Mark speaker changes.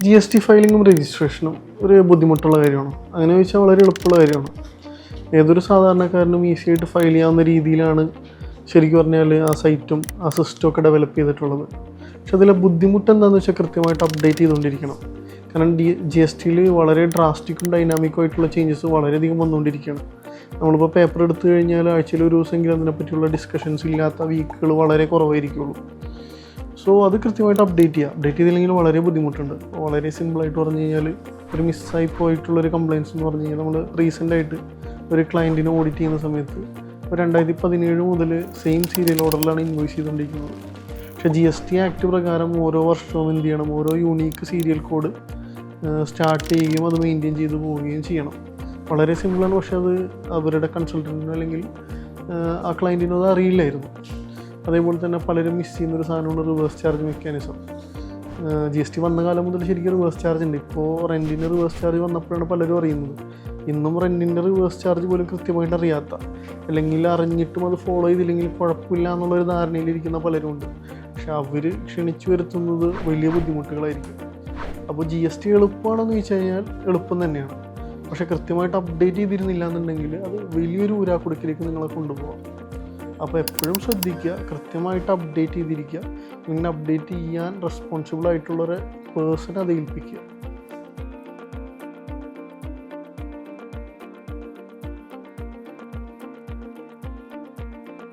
Speaker 1: G S T ഫയലിങ്ങും രജിസ്ട്രേഷനും ഒരു ബുദ്ധിമുട്ടുള്ള കാര്യമാണ്. അങ്ങനെ ചോദിച്ചാൽ വളരെ എളുപ്പമുള്ള കാര്യമാണ്. ഏതൊരു സാധാരണക്കാരനും ഈസി ആയിട്ട് ഫയൽ ചെയ്യാവുന്ന രീതിയിലാണ് ശരിക്കും പറഞ്ഞാൽ ആ സൈറ്റും ആ സിസ്റ്റവും ഒക്കെ ഡെവലപ്പ് ചെയ്തിട്ടുള്ളത്. പക്ഷെ അതിലെ ബുദ്ധിമുട്ട് എന്താണെന്ന് വെച്ചാൽ കൃത്യമായിട്ട് അപ്ഡേറ്റ് ചെയ്തുകൊണ്ടിരിക്കണം. കാരണം ജി എസ് ടിയിൽ വളരെ ഡ്രാസ്റ്റിക്കും ഡൈനാമിക്കും ആയിട്ടുള്ള ചേഞ്ചസ് വളരെയധികം വന്നുകൊണ്ടിരിക്കുകയാണ്. നമ്മളിപ്പോൾ പേപ്പർ എടുത്തു കഴിഞ്ഞാൽ ആഴ്ചയിൽ ഒരു ദിവസമെങ്കിലും അതിനെപ്പറ്റിയുള്ള ഡിസ്കഷൻസ് ഇല്ലാത്ത വീക്കുകൾ വളരെ കുറവായിരിക്കുള്ളൂ. സോ അത് കൃത്യമായിട്ട് അപ്ഡേറ്റ് ചെയ്തില്ലെങ്കിൽ വളരെ ബുദ്ധിമുട്ടുണ്ട്. വളരെ സിമ്പിളായിട്ട് പറഞ്ഞു കഴിഞ്ഞാൽ ഒരു മിസ്സായി പോയിട്ടുള്ളൊരു കംപ്ലയിൻസ് എന്ന് പറഞ്ഞു കഴിഞ്ഞാൽ നമ്മൾ റീസെൻ്റായിട്ട് ഒരു ക്ലയൻറ്റിനെ ഓഡിറ്റ് ചെയ്യുന്ന സമയത്ത് 2017 മുതൽ സെയിം സീരിയൽ ഓർഡറിലാണ് ഇൻവോയ്സ് ചെയ്തുകൊണ്ടിരിക്കുന്നത്. പക്ഷേ ജി എസ് ടി ആക്ട് പ്രകാരം ഓരോ വർഷവും എന്ത് ചെയ്യണം, ഓരോ യൂണീക്ക് സീരിയൽ കോഡ് സ്റ്റാർട്ട് ചെയ്യുകയും അത് മെയിൻറ്റെയിൻ ചെയ്ത് പോവുകയും ചെയ്യണം. വളരെ സിമ്പിളാണ്. പക്ഷേ അത് അവരുടെ കൺസൾട്ടൻറ്റിനോ അല്ലെങ്കിൽ ആ ക്ലയൻറ്റിനോ അത് അറിയില്ലായിരുന്നു. അതേപോലെ തന്നെ പലരും മിസ് ചെയ്യുന്നൊരു സാധനമാണ് reverse charge mechanism. G S T വന്ന കാലം മുതൽ ശരിക്കും റിവേഴ്സ് ചാർജ് ഉണ്ട്. ഇപ്പോൾ റെൻറ്റിന് റിവേഴ്സ് ചാർജ് വന്നപ്പോഴാണ് പലരും അറിയുന്നത്. ഇന്നും റെൻറ്റിൻ്റെ റിവേഴ്സ് ചാർജ് പോലും കൃത്യമായിട്ട് അറിയാത്ത, അല്ലെങ്കിൽ അറിഞ്ഞിട്ടും അത് ഫോളോ ചെയ്തില്ലെങ്കിൽ കുഴപ്പമില്ല എന്നുള്ളൊരു ധാരണയിലിരിക്കുന്ന പലരും ഉണ്ട്. പക്ഷെ അവർ ക്ഷണിച്ചു വരുത്തുന്നത് വലിയ ബുദ്ധിമുട്ടുകളായിരിക്കും. അപ്പോൾ ജി എസ് ടി എളുപ്പമാണെന്ന് ചോദിച്ചു കഴിഞ്ഞാൽ എളുപ്പം തന്നെയാണ്. പക്ഷേ കൃത്യമായിട്ട് അപ്ഡേറ്റ് ചെയ്തിരുന്നില്ല എന്നുണ്ടെങ്കിൽ അത് വലിയൊരു ഊരാക്കുടുക്കിലേക്ക് നിങ്ങളെ കൊണ്ടുപോകാം. അപ്പോൾ എപ്പോഴും ശ്രദ്ധിക്കുക, കൃത്യമായിട്ട് അപ്ഡേറ്റ് ചെയ്തിരിക്കുക. ഇങ്ങനെ അപ്ഡേറ്റ് ചെയ്യാൻ റെസ്പോൺസിബിൾ ആയിട്ടുള്ളൊരു പേഴ്സൺ അത് ഏൽപ്പിക്കുക.